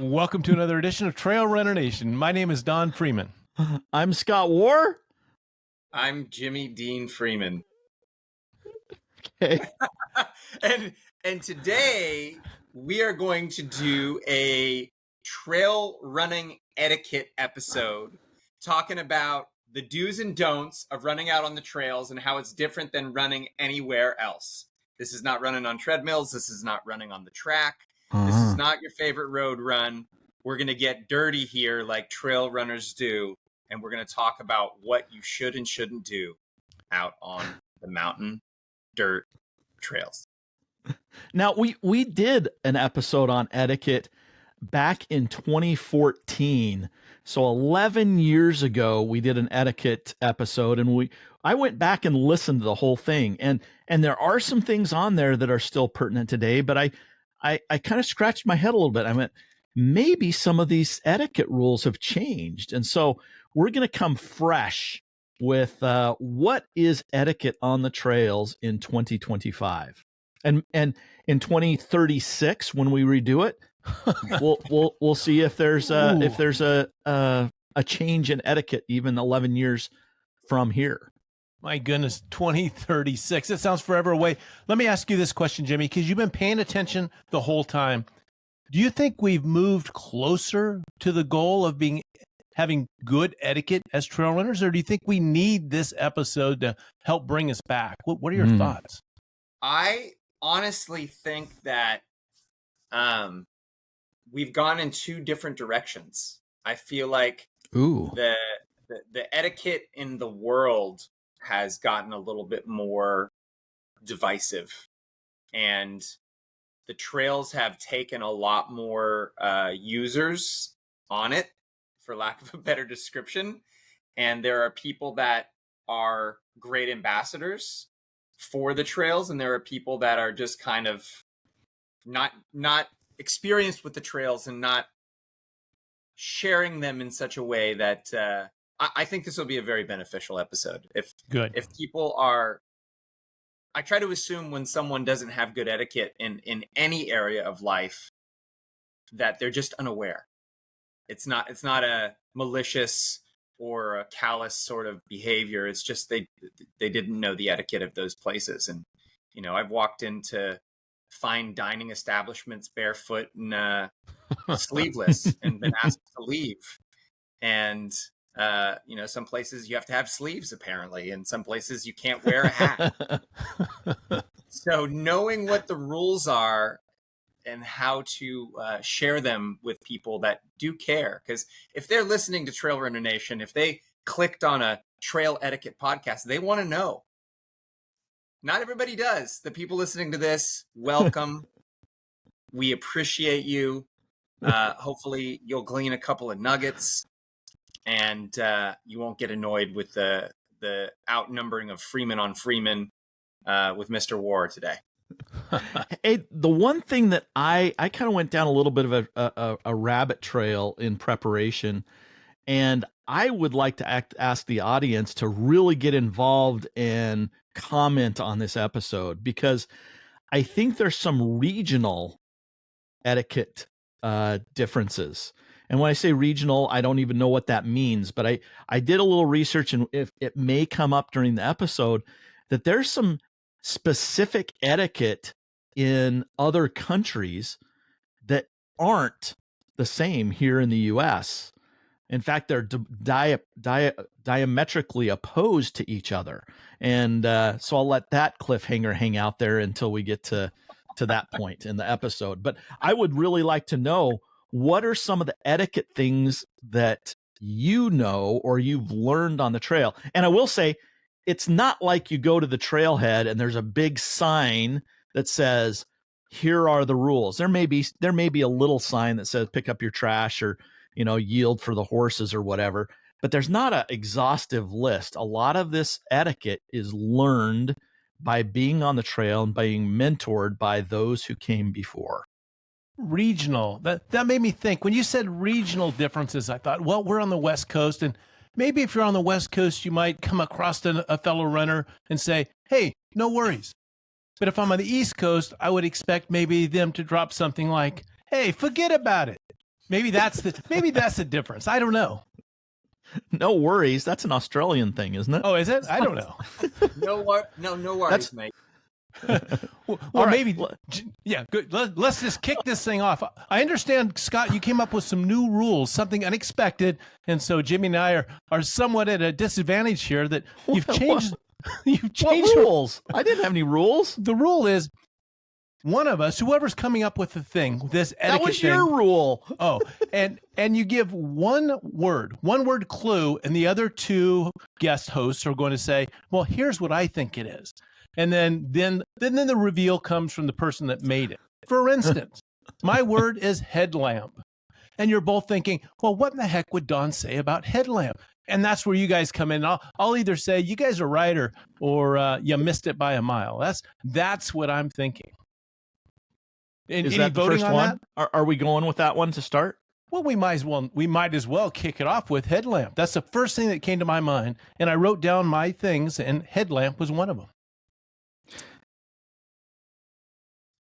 Welcome to another edition of Trail Runner Nation. My name is Don Freeman. I'm Scott War. I'm Jimmy Dean Freeman. Okay. and today we are going to do a trail running etiquette episode talking about the do's and don'ts of running out on the trails and how it's different than running anywhere else. This is not running on treadmills. This is not running on the track. This is not your favorite road run. We're going to get dirty here like trail runners do, and we're going to talk about what you should and shouldn't do out on the mountain dirt trails. Now, we did an episode on etiquette back in 2014. So 11 years ago, we did an etiquette episode, and I went back and listened to the whole thing. And there are some things on there that are still pertinent today, but I kind of scratched my head a little bit. I went, maybe some of these etiquette rules have changed. And so we're going to come fresh with what is etiquette on the trails in 2025. And in 2036, when we redo it, we'll see if there's a change in etiquette even 11 years from here. My goodness, 2036. It sounds forever away. Let me ask you this question, Jimmy, because you've been paying attention the whole time. Do you think we've moved closer to the goal of having good etiquette as trail runners, or do you think we need this episode to help bring us back? What are your thoughts? I honestly think that we've gone in two different directions. I feel like the etiquette in the world has gotten a little bit more divisive, and the trails have taken a lot more users on it, for lack of a better description. And there are people that are great ambassadors for the trails, and there are people that are just kind of not experienced with the trails and not sharing them in such a way that I think this will be a very beneficial episode. If people are, I try to assume when someone doesn't have good etiquette in any area of life, that they're just unaware. It's not a malicious or a callous sort of behavior. It's just they didn't know the etiquette of those places. And I've walked into fine dining establishments barefoot and sleeveless and been asked to leave. And some places you have to have sleeves apparently, and some places you can't wear a hat. So knowing what the rules are and how to share them with people that do care, because if they're listening to Trail Runner Nation, if they clicked on a trail etiquette podcast, they want to know. Not everybody does. The people listening to this, welcome. We appreciate you. Hopefully you'll glean a couple of nuggets, and you won't get annoyed with the outnumbering of Freeman on Freeman with Mr. War today. Hey, the one thing that I kind of went down a little bit of a rabbit trail in preparation, and I would like to ask the audience to really get involved and comment on this episode, because I think there's some regional etiquette differences. And when I say regional, I don't even know what that means, but I did a little research, and if it may come up during the episode, that there's some specific etiquette in other countries that aren't the same here in the U.S. In fact, they're diametrically opposed to each other. And so I'll let that cliffhanger hang out there until we get to that point in the episode. But I would really like to know, what are some of the etiquette things that you know or you've learned on the trail? And I will say, it's not like you go to the trailhead and there's a big sign that says, here are the rules. There may be a little sign that says pick up your trash, or yield for the horses or whatever, but there's not an exhaustive list. A lot of this etiquette is learned by being on the trail and being mentored by those who came before. Regional. That made me think. When you said regional differences, I thought, well, we're on the West Coast, and maybe if you're on the West Coast, you might come across a fellow runner and say, hey, no worries. But if I'm on the East Coast, I would expect maybe them to drop something like, hey, forget about it. Maybe that's the difference. I don't know. No worries. That's an Australian thing, isn't it? Oh, is it? I don't know. No worries, mate. Well, maybe. Yeah, good. Let's just kick this thing off. I understand, Scott, you came up with some new rules, something unexpected, and so Jimmy and I are somewhat at a disadvantage here. That you've changed. You've changed rules. I didn't have any rules. The rule is one of us, whoever's coming up with the thing, this etiquette that was thing, your rule. Oh, and you give one word clue, and the other two guest hosts are going to say, "Well, here's what I think it is," and then the reveal comes from the person that made it. For instance, my word is headlamp, and you're both thinking, "Well, what in the heck would Don say about headlamp?" And that's where you guys come in. I'll either say you guys are right or you missed it by a mile. That's what I'm thinking. Is that the first one? Are we going with that one to start? Well, we might as well kick it off with headlamp. That's the first thing that came to my mind, and I wrote down my things, and headlamp was one of them.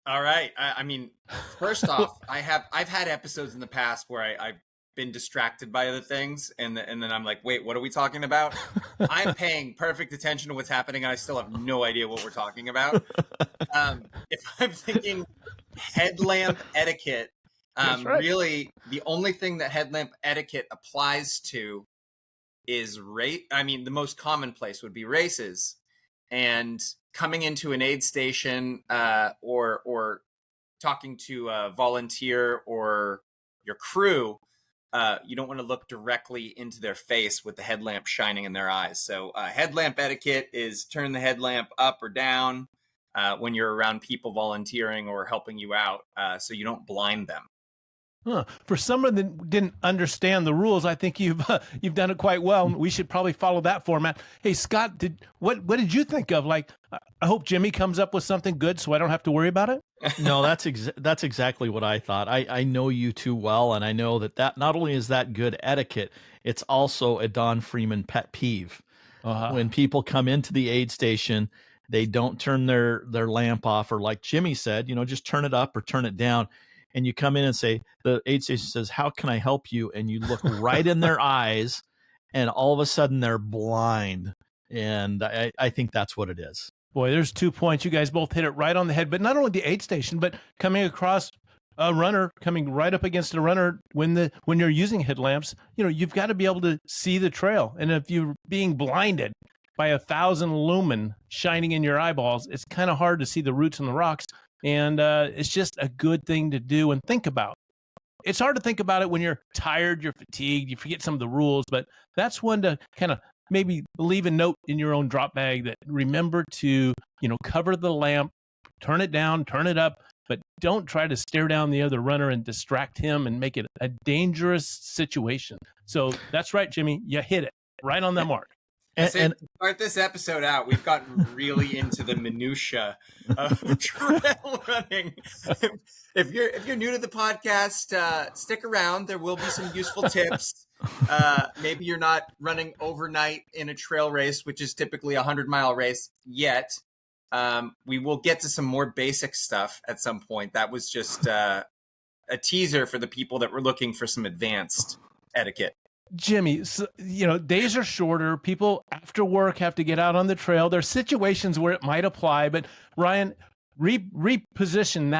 All right. I mean, first off, I've had episodes in the past where I've been distracted by other things, and then I'm like, wait, what are we talking about? I'm paying perfect attention to what's happening, and I still have no idea what we're talking about. If I'm thinking headlamp etiquette, right. Really the only thing that headlamp etiquette applies to is race. I mean, the most commonplace would be races, and coming into an aid station or talking to a volunteer or your crew, you don't want to look directly into their face with the headlamp shining in their eyes. So headlamp etiquette is turn the headlamp up or down when you're around people volunteering or helping you out, so you don't blind them. Huh. For someone that didn't understand the rules, I think you've done it quite well. We should probably follow that format. Hey, Scott, what did you think of? Like, I hope Jimmy comes up with something good so I don't have to worry about it. No, that's exactly what I thought. I know you too well, and I know that not only is that good etiquette, it's also a Don Freeman pet peeve. When people come into the aid station, they don't turn their lamp off, or like Jimmy said, just turn it up or turn it down. And you come in and say, the aid station says, "How can I help you?" And you look right in their eyes, and all of a sudden they're blind. And I think that's what it is. Boy, there's 2 points. You guys both hit it right on the head. But not only the aid station, but coming across a runner, coming right up against a runner when you're using headlamps, you've got to be able to see the trail. And if you're being blinded by 1,000 lumen shining in your eyeballs, it's kind of hard to see the roots in the rocks. And it's just a good thing to do and think about. It's hard to think about it when you're tired, you're fatigued, you forget some of the rules, but that's one to kind of maybe leave a note in your own drop bag that remember to, cover the lamp, turn it down, turn it up, but don't try to stare down the other runner and distract him and make it a dangerous situation. So that's right, Jimmy, you hit it right on the mark. And to start this episode out, we've gotten really into the minutia of trail running. If you're new to the podcast, stick around. There will be some useful tips. Maybe you're not running overnight in a trail race, which is typically a 100-mile race yet. We will get to some more basic stuff at some point. That was just a teaser for the people that were looking for some advanced etiquette. Jimmy, days are shorter. People after work have to get out on the trail. There's situations where it might apply, but Ryan, reposition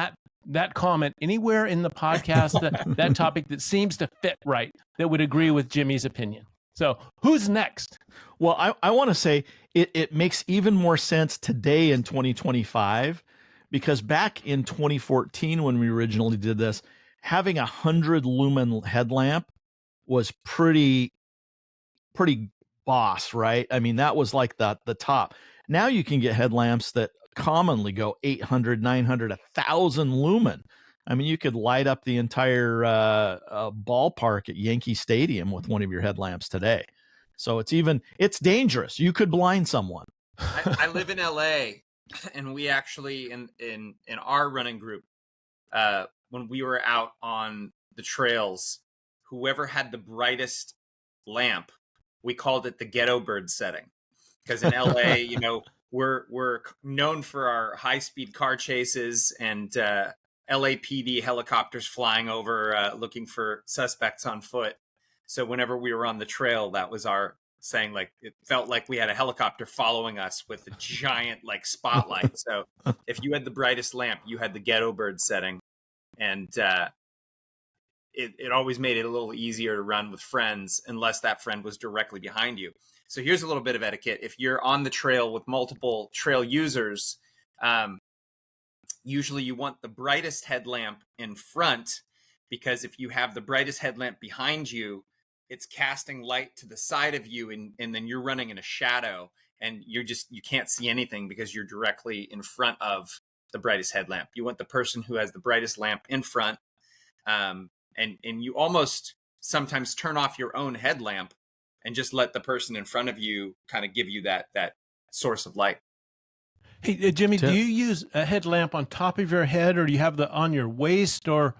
that comment anywhere in the podcast, that topic that seems to fit right, that would agree with Jimmy's opinion. So who's next? Well, I want to say it makes even more sense today in 2025, because back in 2014, when we originally did this, having 100 lumen headlamp was pretty boss, right? I mean, that was like the top. Now you can get headlamps that commonly go 800, 900, 1,000 lumen. I mean, you could light up the entire ballpark at Yankee Stadium with one of your headlamps today. So it's dangerous. You could blind someone. I live in LA, and we actually in our running group, when we were out on the trails, whoever had the brightest lamp, we called it the ghetto bird setting, because in LA, we're known for our high speed car chases and LAPD helicopters flying over looking for suspects on foot. So whenever we were on the trail, that was our saying. Like, it felt like we had a helicopter following us with a giant like spotlight. So if you had the brightest lamp, you had the ghetto bird setting, and it always made it a little easier to run with friends unless that friend was directly behind you. So here's a little bit of etiquette. If you're on the trail with multiple trail users, usually you want the brightest headlamp in front, because if you have the brightest headlamp behind you, it's casting light to the side of you, and then you're running in a shadow, and you can't see anything because you're directly in front of the brightest headlamp. You want the person who has the brightest lamp in front, and you almost sometimes turn off your own headlamp and just let the person in front of you kind of give you that source of light. Hey, Jimmy, do you use a headlamp on top of your head, or do you have the on your waist, or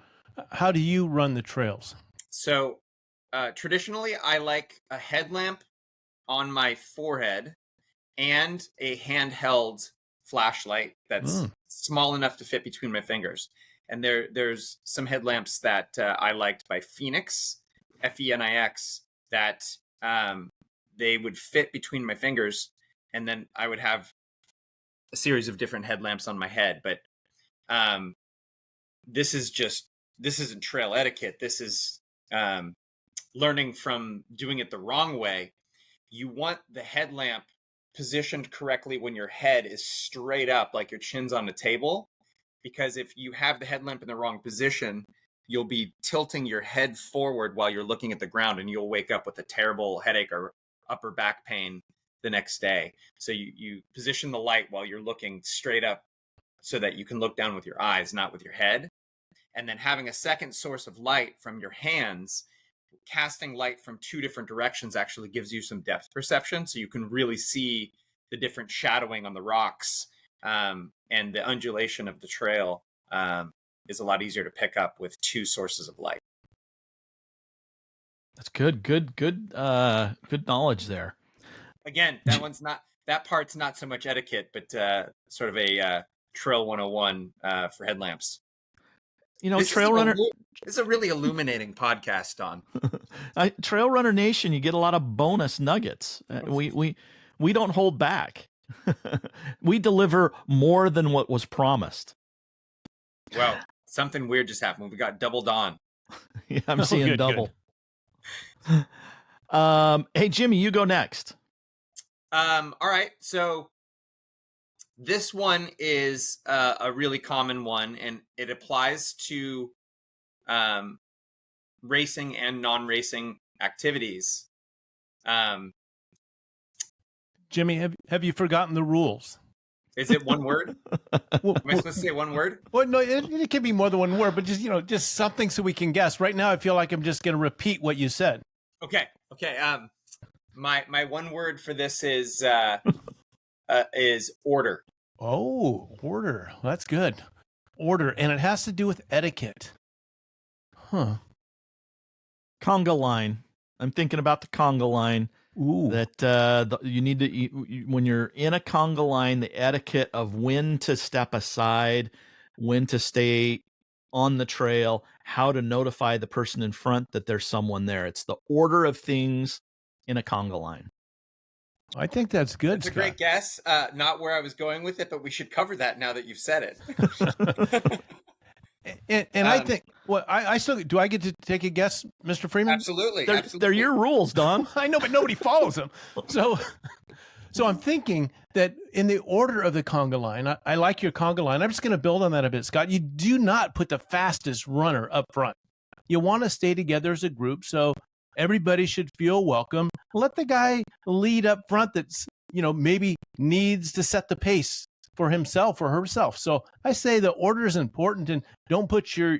how do you run the trails? So traditionally, I like a headlamp on my forehead and a handheld flashlight that's small enough to fit between my fingers. And there's some headlamps that I liked by Phoenix, Fenix, that they would fit between my fingers, and then I would have a series of different headlamps on my head. But this isn't trail etiquette. This is learning from doing it the wrong way. You want the headlamp positioned correctly when your head is straight up, like your chin's on the table, because if you have the headlamp in the wrong position, you'll be tilting your head forward while you're looking at the ground, and you'll wake up with a terrible headache or upper back pain the next day. So you position the light while you're looking straight up so that you can look down with your eyes, not with your head. And then having a second source of light from your hands, casting light from two different directions actually gives you some depth perception. So you can really see the different shadowing on the rocks, and the undulation of the trail is a lot easier to pick up with two sources of light. That's good knowledge there. Again, that part's not so much etiquette, but sort of a Trail 101 for headlamps. You know, Trail Runner. It's a really illuminating podcast, Don. Trail Runner Nation, you get a lot of bonus nuggets. We don't hold back. We deliver more than what was promised. Well, something weird just happened. We got double Don. Yeah, I'm seeing double. Hey, Jimmy, you go next. All right. So this one is a really common one, and it applies to racing and non-racing activities. Jimmy, have you forgotten the rules? Is it one word? Am I supposed to say one word? Well, no, it can be more than one word, but just something so we can guess. Right now, I feel like I'm just going to repeat what you said. Okay. My one word for this is order. Oh, order. That's good. Order, and it has to do with etiquette. Huh. Conga line. I'm thinking about the conga line. Ooh. That you need to, when you're in a conga line, the etiquette of when to step aside, when to stay on the trail, how to notify the person in front that there's someone there. It's the order of things in a conga line. I think that's good. It's a great guess. Not where I was going with it, but we should cover that now that you've said it. And I think, well, I still, do I get to take a guess, Mr. Freeman? Absolutely. They're your rules, Don. I know, but nobody follows them. So I'm thinking that in the order of the conga line, I like your conga line. I'm just going to build on that a bit, Scott. You do not put the fastest runner up front. You want to stay together as a group, so everybody should feel welcome. Let the guy lead up front that's, maybe needs to set the pace for himself or herself. So I say the order is important, and don't put your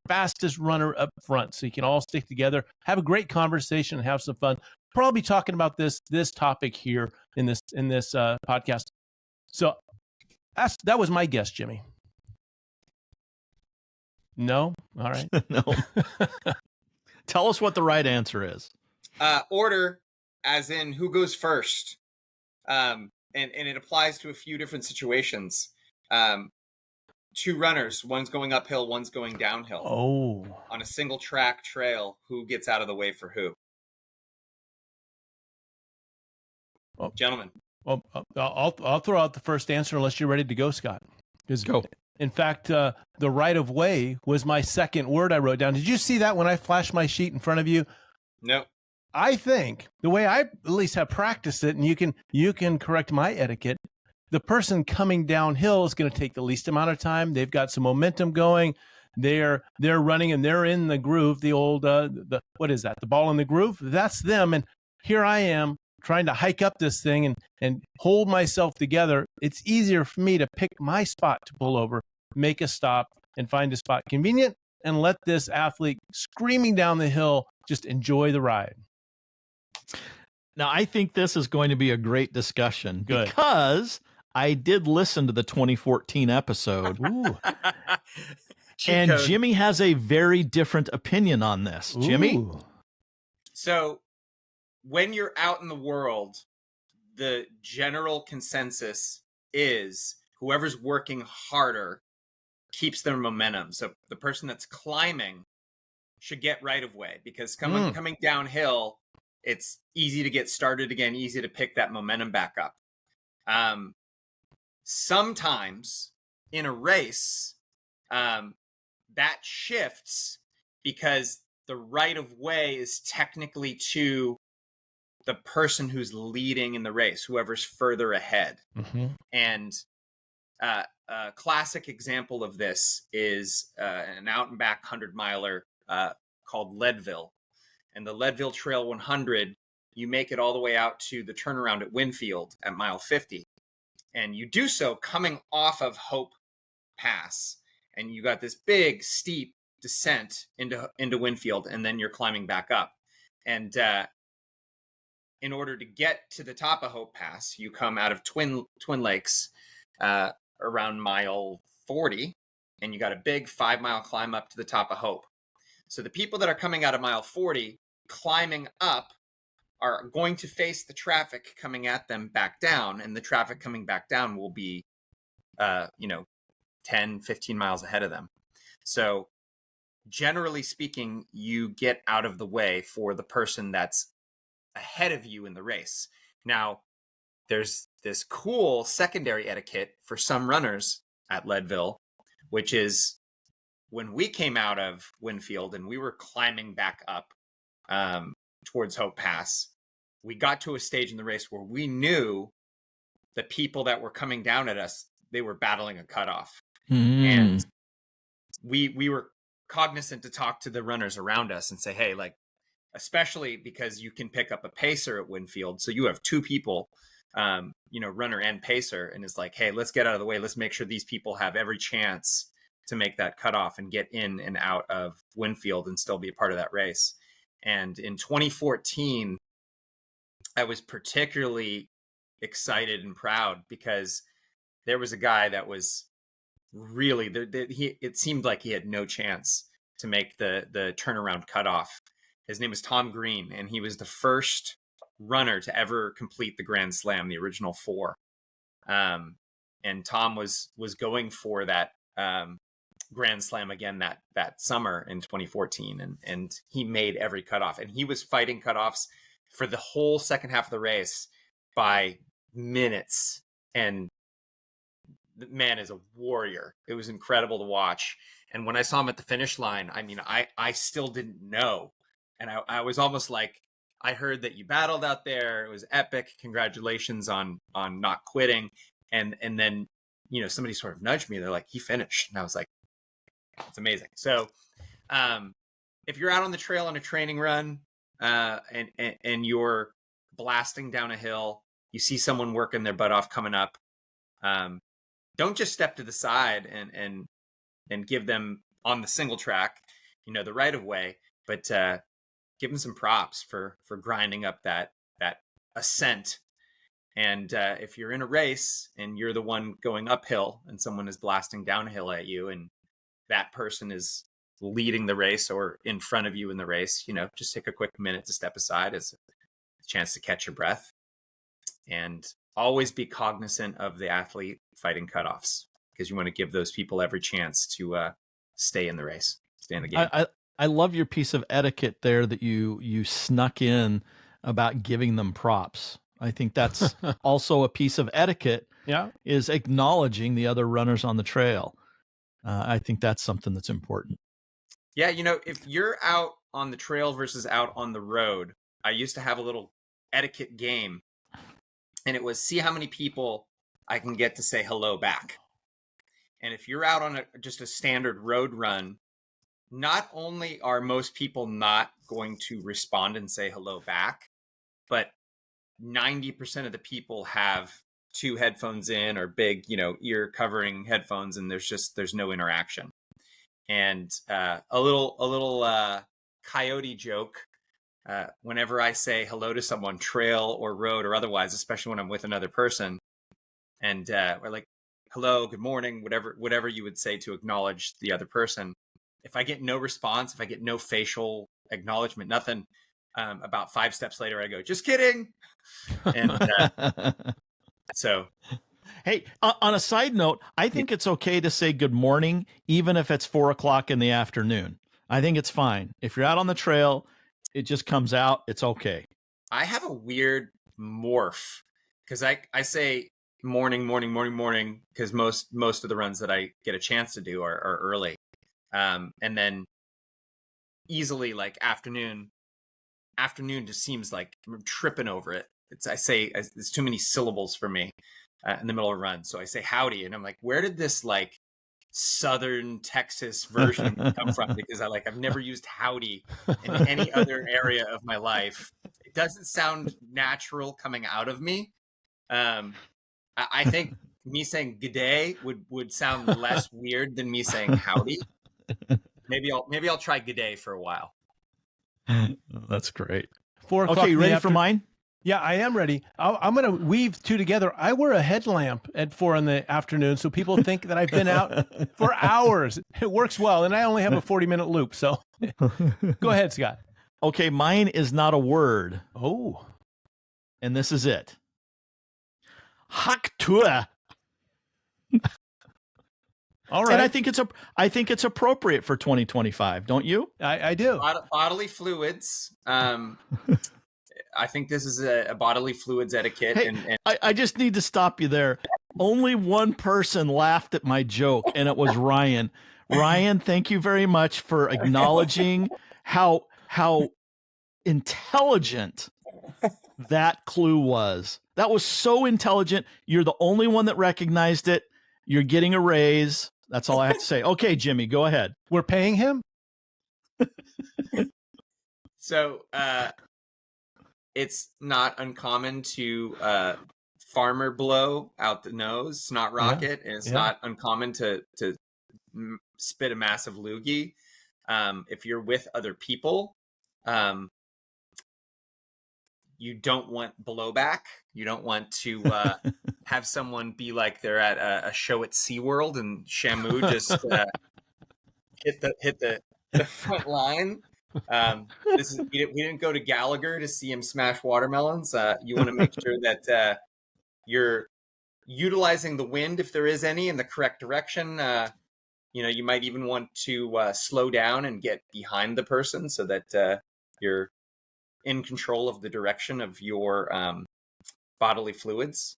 fastest runner up front, so you can all stick together, have a great conversation, and have some fun. Probably talking about this topic here in this podcast. So that was my guess, Jimmy. No? All right. No. Tell us what the right answer is. Order, as in who goes first. And it applies to a few different situations. two runners, one's going uphill, one's going downhill. Oh. On a single track trail, who gets out of the way for who? Well, gentlemen. Well, I'll throw out the first answer unless you're ready to go, Scott. Go. In fact, the right of way was my second word I wrote down. Did you see that when I flashed my sheet in front of you? No. I think the way I at least have practiced it, and you can correct my etiquette, the person coming downhill is going to take the least amount of time. They've got some momentum going. They're running and they're in the groove. The old what is that? The ball in the groove. That's them. And here I am trying to hike up this thing and hold myself together. It's easier for me to pick my spot to pull over, make a stop, and find a spot convenient, and let this athlete screaming down the hill just enjoy the ride. Now, I think this is going to be a great discussion. Good. Because I did listen to the 2014 episode. Ooh. And Jimmy has a very different opinion on this. Ooh. Jimmy? So when you're out in the world, the general consensus is whoever's working harder keeps their momentum. So the person that's climbing should get right of way, because coming downhill, it's easy to get started again, easy to pick that momentum back up. Sometimes in a race, that shifts because the right of way is technically to the person who's leading in the race, whoever's further ahead. Mm-hmm. And a classic example of this is an out and back 100-miler called Leadville. And the Leadville Trail 100, you make it all the way out to the turnaround at Winfield at mile 50. And you do so coming off of Hope Pass. And you got this big, steep descent into Winfield, and then you're climbing back up. And in order to get to the top of Hope Pass, you come out of Twin Lakes around mile 40, and you got a big 5-mile climb up to the top of Hope. So the people that are coming out of mile 40, climbing up, are going to face the traffic coming at them back down, and the traffic coming back down will be, 10, 15 miles ahead of them. So generally speaking, you get out of the way for the person that's ahead of you in the race. Now, there's this cool secondary etiquette for some runners at Leadville, which is when we came out of Winfield and we were climbing back up towards Hope Pass, we got to a stage in the race where we knew the people that were coming down at us, they were battling a cutoff. And we were cognizant to talk to the runners around us and say, hey, like, especially because you can pick up a pacer at Winfield. So you have two people, runner and pacer, and it's like, hey, let's get out of the way. Let's make sure these people have every chance to make that cutoff and get in and out of Winfield and still be a part of that race. And in 2014, I was particularly excited and proud because there was a guy that was really, it seemed like he had no chance to make the turnaround cutoff. His name was Tom Green, and he was the first runner to ever complete the Grand Slam, the original 4. And Tom was going for that Grand Slam again that summer in 2014, and he made every cutoff, and he was fighting cutoffs for the whole second half of the race by minutes. And the man is a warrior. It was incredible to watch. And when I saw him at the finish line, I mean, I still didn't know. And I was almost like, I heard that you battled out there. It was epic. Congratulations on not quitting. And then, somebody sort of nudged me. They're like, he finished. And I was like, it's amazing. So if you're out on the trail on a training run and you're blasting down a hill, you see someone working their butt off coming up, don't just step to the side and give them on the single track, the right of way, but give them some props for grinding up that ascent. And if you're in a race and you're the one going uphill and someone is blasting downhill at you, and that person is leading the race or in front of you in the race, just take a quick minute to step aside as a chance to catch your breath, and always be cognizant of the athlete fighting cutoffs, because you want to give those people every chance to stay in the race, stay in the game. I love your piece of etiquette there that you snuck in about giving them props. I think that's also a piece of etiquette. Yeah, is acknowledging the other runners on the trail. I think that's something that's important. Yeah, if you're out on the trail versus out on the road, I used to have a little etiquette game, and it was see how many people I can get to say hello back. And if you're out on just a standard road run, not only are most people not going to respond and say hello back, but 90% of the people have 2 headphones in or big, ear covering headphones, and there's no interaction. And a little coyote joke. Whenever I say hello to someone, trail or road or otherwise, especially when I'm with another person, and we're like, hello, good morning, whatever you would say to acknowledge the other person. If I get no response, if I get no facial acknowledgement, nothing, about 5 steps later, I go, just kidding. And so, hey, on a side note, I think it's okay to say good morning, even if it's 4 o'clock in the afternoon. I think it's fine. If you're out on the trail, it just comes out. It's okay. I have a weird morph because I say morning, morning, morning, morning, because most of the runs that I get a chance to do are early. And then easily like afternoon just seems like I'm tripping over it. It's too many syllables for me in the middle of a run. So I say howdy, and I'm like, where did this like Southern Texas version come from? Because I've never used howdy in any other area of my life. It doesn't sound natural coming out of me. I think me saying good day would sound less weird than me saying howdy. Maybe I'll try good day for a while. That's great. 4 o'clock. Okay, you ready for mine? Yeah, I am ready. I'm going to weave 2 together. I wear a headlamp at 4 in the afternoon, so people think that I've been out for hours. It works well, and I only have a 40-minute loop. So go ahead, Scott. Okay, mine is not a word. Oh. And this is it. Haktua. All right. And I think it's appropriate for 2025, don't you? I do. Bodily fluids. I think this is a bodily fluids etiquette. Hey, and I just need to stop you there. Only one person laughed at my joke, and it was Ryan. Ryan, thank you very much for acknowledging how intelligent that clue was. That was so intelligent. You're the only one that recognized it. You're getting a raise. That's all I have to say. Okay, Jimmy, go ahead. We're paying him? So it's not uncommon to farmer blow out the nose, snot rocket, and it's not uncommon to spit a massive loogie. If you're with other people, you don't want blowback. You don't want to have someone be like they're at a show at SeaWorld and Shamu just hit the front line. We didn't go to Gallagher to see him smash watermelons. You want to make sure that you're utilizing the wind, if there is any, in the correct direction. You might even want to slow down and get behind the person so that you're in control of the direction of your bodily fluids.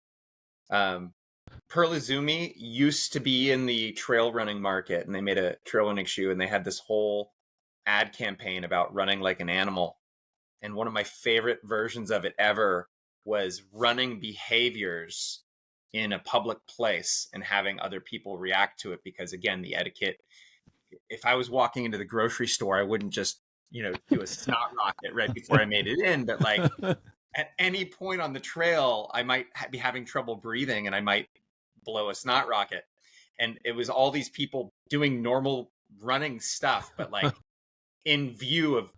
Perlizumi used to be in the trail running market, and they made a trail running shoe, and they had this whole ad campaign about running like an animal. And one of my favorite versions of it ever was running behaviors in a public place and having other people react to it. Because again, the etiquette, if I was walking into the grocery store, I wouldn't just, do a snot rocket right before I made it in. But like at any point on the trail, I might be having trouble breathing and I might blow a snot rocket. And it was all these people doing normal running stuff, but like in view of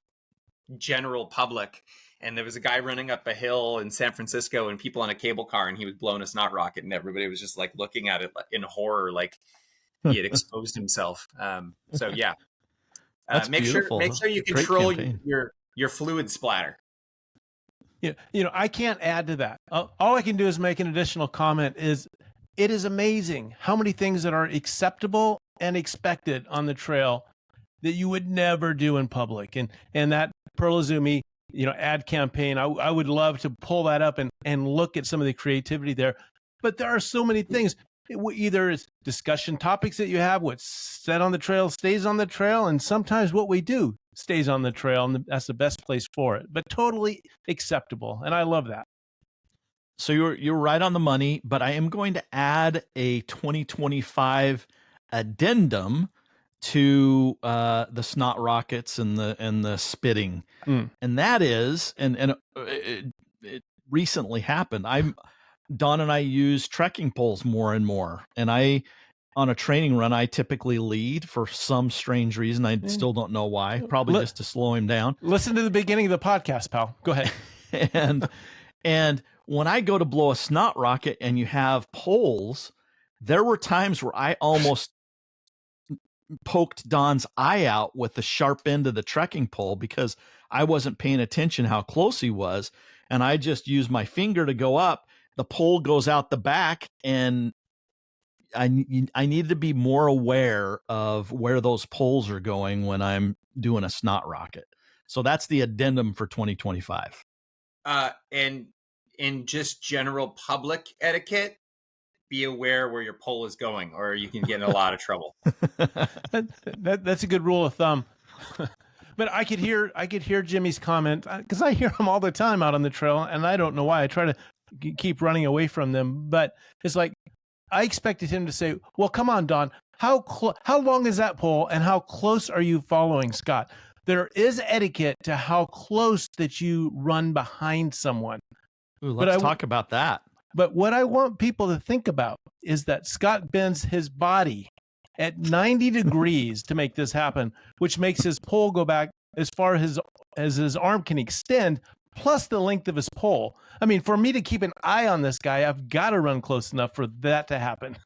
general public. And there was a guy running up a hill in San Francisco and people on a cable car, and he was blowing a snot rocket, and everybody was just like looking at it in horror, like he had exposed himself. So yeah, make beautiful. sure you control your fluid splatter. I can't add to that. All I can do is make an additional comment is it is amazing how many things that are acceptable and expected on the trail that you would never do in public. And that Pearl Izumi, ad campaign, I would love to pull that up and look at some of the creativity there. But there are so many things. Either it's discussion topics that you have, what's said on the trail stays on the trail, and sometimes what we do stays on the trail, and that's the best place for it. But totally acceptable, and I love that. So you're right on the money, but I am going to add a 2025 addendum to the snot rockets and the spitting, and that is, and it recently happened. Don and I use trekking poles more and more, and on a training run, I typically lead for some strange reason. I still don't know why. Probably just to slow him down. Listen to the beginning of the podcast, pal. Go ahead. and when I go to blow a snot rocket and you have poles, there were times where I almost poked Don's eye out with the sharp end of the trekking pole because I wasn't paying attention how close he was. And I just used my finger to go up. The pole goes out the back, and I need to be more aware of where those poles are going when I'm doing a snot rocket. So that's the addendum for 2025. And in just general public etiquette, be aware where your pole is going, or you can get in a lot of trouble. That's a good rule of thumb. But I could hear Jimmy's comment, because I hear him all the time out on the trail, and I don't know why. I try to keep running away from them, but it's like I expected him to say, "Well, come on, Don. How long is that pole, and how close are you following Scott?" There is etiquette to how close that you run behind someone. Ooh, let's talk about that. But what I want people to think about is that Scott bends his body at 90 degrees to make this happen, which makes his pole go back as far as his arm can extend, plus the length of his pole. I mean, for me to keep an eye on this guy, I've got to run close enough for that to happen.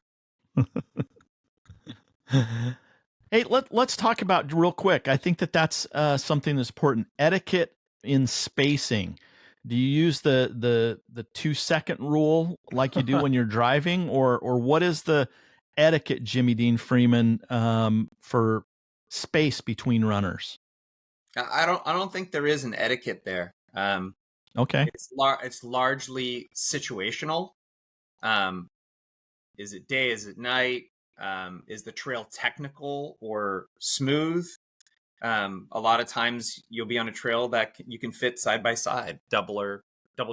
Hey, let's talk about real quick. I think that's something that's important. Etiquette in spacing. Do you use the 2-second rule like you do when you're driving, or what is the etiquette, Jimmy Dean Freeman, for space between runners? I don't think there is an etiquette there. Okay. It's largely situational. Is it day? Is it night? Is the trail technical or smooth? A lot of times you'll be on a trail that you can fit side by side, double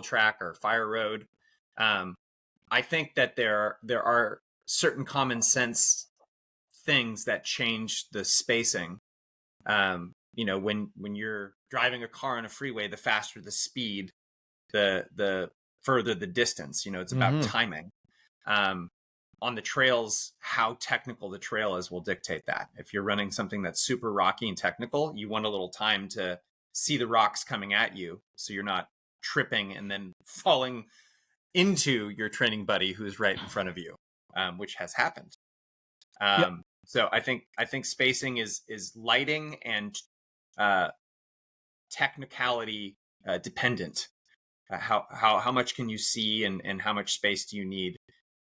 track or fire road. I think that there are certain common sense things that change the spacing. When you're driving a car on a freeway, the faster the speed, the further the distance. It's about timing. On the trails, how technical the trail is will dictate that. If you're running something that's super rocky and technical, you want a little time to see the rocks coming at you, so you're not tripping and then falling into your training buddy who's right in front of you, which has happened. Yep. So I think spacing is lighting and technicality dependent. How much can you see and how much space do you need?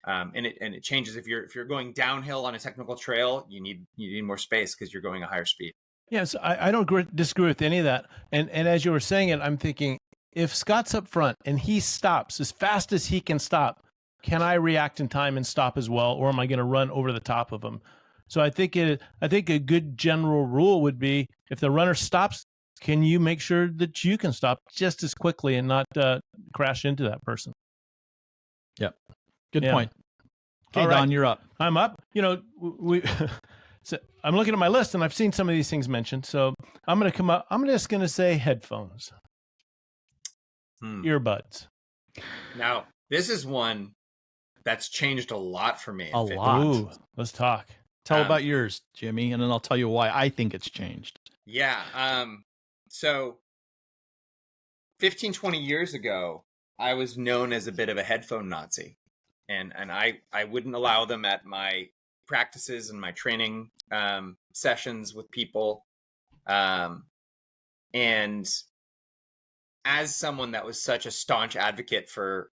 And it changes if you're going downhill on a technical trail. You need more space because you're going a higher speed. Yes, I don't disagree with any of that. And as you were saying it, I'm thinking, if Scott's up front and he stops as fast as he can stop, can I react in time and stop as well, or am I going to run over the top of him? So I think a good general rule would be, if the runner stops, can you make sure that you can stop just as quickly and not crash into that person? Yep. Good point. Okay, right. Don, you're up. I'm up. So I'm looking at my list, and I've seen some of these things mentioned. So I'm going to come up. I'm just going to say headphones, earbuds. Now, this is one that's changed a lot for me. A lot. Ooh, let's talk. Tell about yours, Jimmy, and then I'll tell you why I think it's changed. Yeah. So 15, 20 years ago, I was known as a bit of a headphone Nazi. And I wouldn't allow them at my practices and my training sessions with people. And as someone that was such a staunch advocate for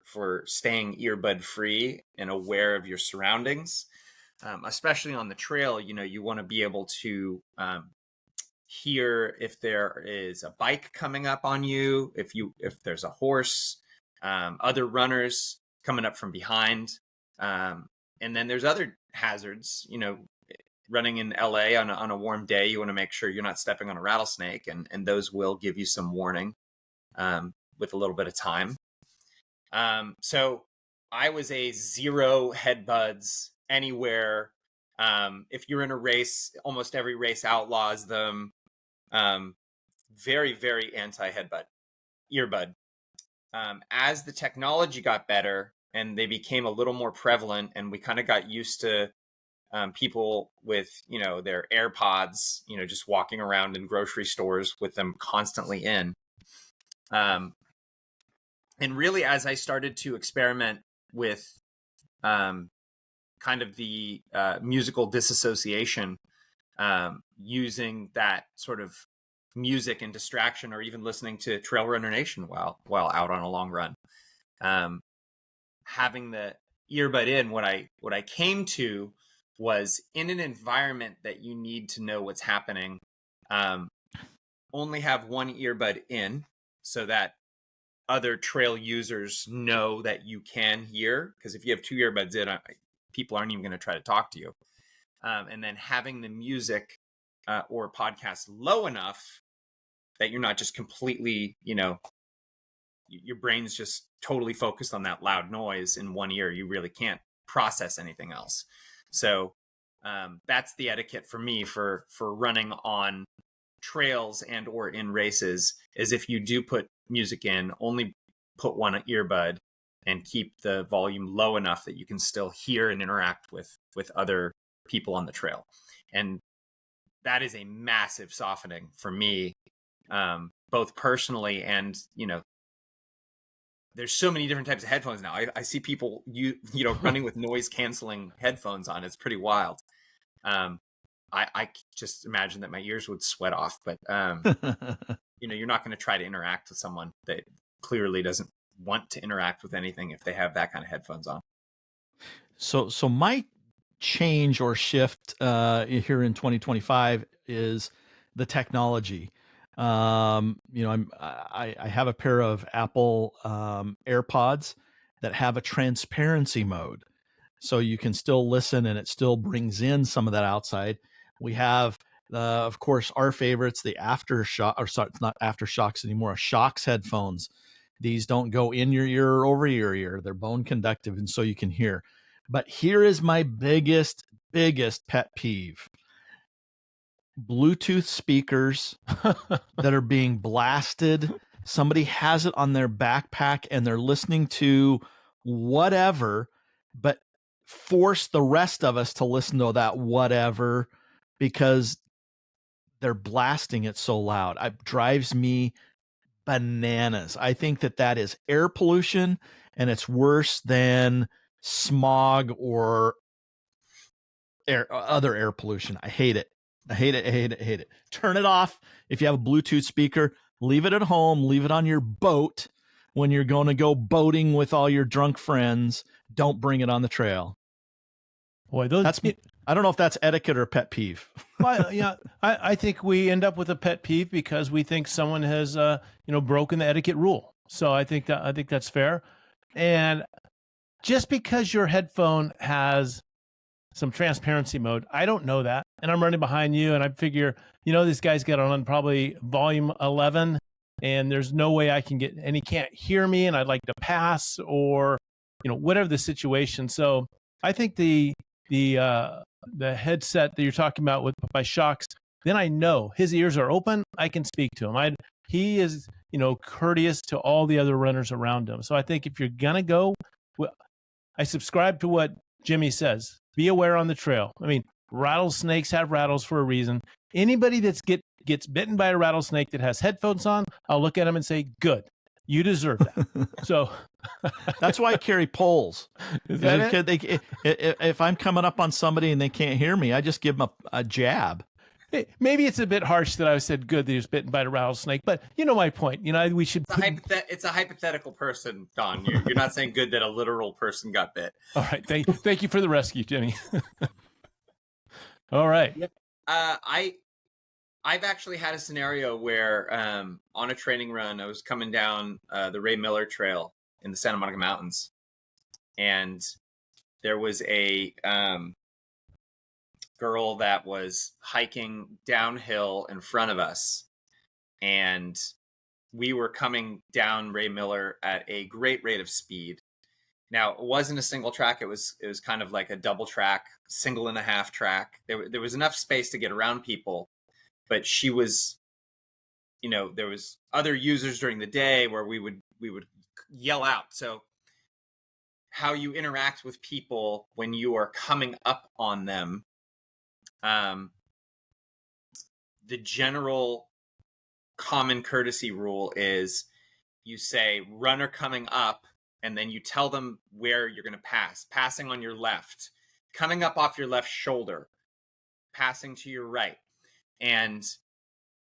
staying earbud free and aware of your surroundings, especially on the trail, you want to be able to hear if there is a bike coming up on you, if there's a horse, other runners coming up from behind, and then there's other hazards. Running in LA on a warm day, you want to make sure you're not stepping on a rattlesnake, and those will give you some warning with a little bit of time. So I was a zero headbuds anywhere. If you're in a race, almost every race outlaws them. Very, very anti-headbutt, earbud. As the technology got better and they became a little more prevalent, and we kind of got used to people with, their AirPods, just walking around in grocery stores with them constantly in. And really, as I started to experiment with kind of the musical disassociation, using that sort of music and distraction, or even listening to Trail Runner Nation while out on a long run, having the earbud in, what I came to was, in an environment that you need to know what's happening, only have one earbud in so that other trail users know that you can hear. Because if you have two earbuds in, people aren't even going to try to talk to you. And then having the music or podcast low enough that you're not just completely, your brain's just totally focused on that loud noise in one ear. You really can't process anything else. So that's the etiquette for me for running on trails and or in races, is if you do put music in, only put one earbud and keep the volume low enough that you can still hear and interact with other people on the trail. And that is a massive softening for me, both personally and, there's so many different types of headphones now. I see people running with noise canceling headphones on. It's pretty wild. I just imagine that my ears would sweat off, but you're not going to try to interact with someone that clearly doesn't want to interact with anything if they have that kind of headphones on. So my change or shift here in 2025 is the technology. I have a pair of Apple AirPods that have a transparency mode, so you can still listen and it still brings in some of that outside. We have, of course, our favorites, the Aftershock, or sorry, it's not Aftershocks anymore, Shocks headphones. These don't go in your ear or over your ear. They're bone conductive, and so you can hear. But here is my biggest pet peeve. Bluetooth speakers that are being blasted. Somebody has it on their backpack and they're listening to whatever, but force the rest of us to listen to that whatever because they're blasting it so loud. It drives me bananas. I think that is air pollution, and it's worse than smog or other air pollution. I hate it. I hate it. Turn it off. If you have a Bluetooth speaker, leave it at home. Leave it on your boat when you're going to go boating with all your drunk friends. Don't bring it on the trail. Boy, I don't know if that's etiquette or pet peeve. Well, yeah, I think we end up with a pet peeve because we think someone has, broken the etiquette rule. So I think that's fair. And just because your headphone has some transparency mode, I don't know that, and I'm running behind you, and I figure, this guy's got on probably volume 11, and there's no way I can get, and he can't hear me, and I'd like to pass, or whatever the situation. So I think the headset that you're talking about by Shocks, then I know his ears are open. I can speak to him. He is courteous to all the other runners around him. So I think if you're gonna go, I subscribe to what Jimmy says. Be aware on the trail. I mean, rattlesnakes have rattles for a reason. Anybody that gets bitten by a rattlesnake that has headphones on, I'll look at him and say, good, you deserve that. So that's why I carry poles. Is that if I'm coming up on somebody and they can't hear me, I just give them a jab. Maybe it's a bit harsh that I said good that he was bitten by a rattlesnake, but you know my point. We should. It's a hypothetical person, Don. You're not saying good that a literal person got bit. All right. Thank you for the rescue, Jimmy. All right. Yep. I've actually had a scenario where on a training run, I was coming down the Ray Miller Trail in the Santa Monica Mountains, and there was a girl that was hiking downhill in front of us, and we were coming down Ray Miller at a great rate of speed. Now, it wasn't a single track. It was kind of like a double track, 1.5 track. There was enough space to get around people, but she was, there was other users during the day where we would yell out. So how you interact with people when you are coming up on them, the general common courtesy rule is you say runner coming up, and then you tell them where you're going to pass, passing on your left, coming up off your left shoulder, passing to your right. And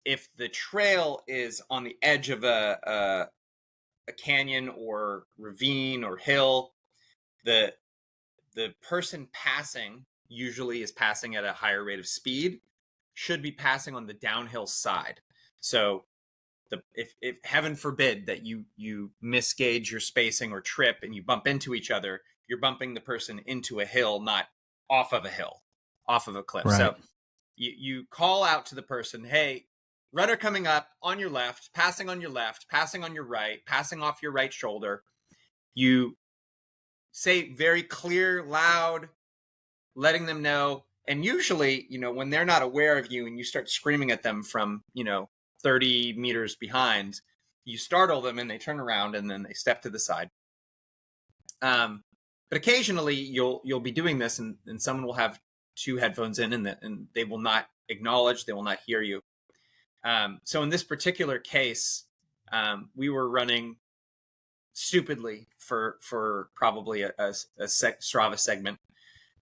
if the trail is on the edge of a canyon or ravine or hill, the person passing usually is passing at a higher rate of speed, should be passing on the downhill side. So if heaven forbid that you misgauge your spacing or trip and you bump into each other, you're bumping the person into a hill, not off of a hill, off of a cliff. Right. So you call out to the person, hey, runner coming up on your left, passing on your left, passing on your right, passing off your right shoulder. You say very clear, loud, letting them know. And usually, when they're not aware of you and you start screaming at them from, 30 meters behind, you startle them and they turn around and then they step to the side. But occasionally you'll be doing this and someone will have 2 headphones in and they will not acknowledge, they will not hear you. So in this particular case, we were running stupidly for probably a Strava segment.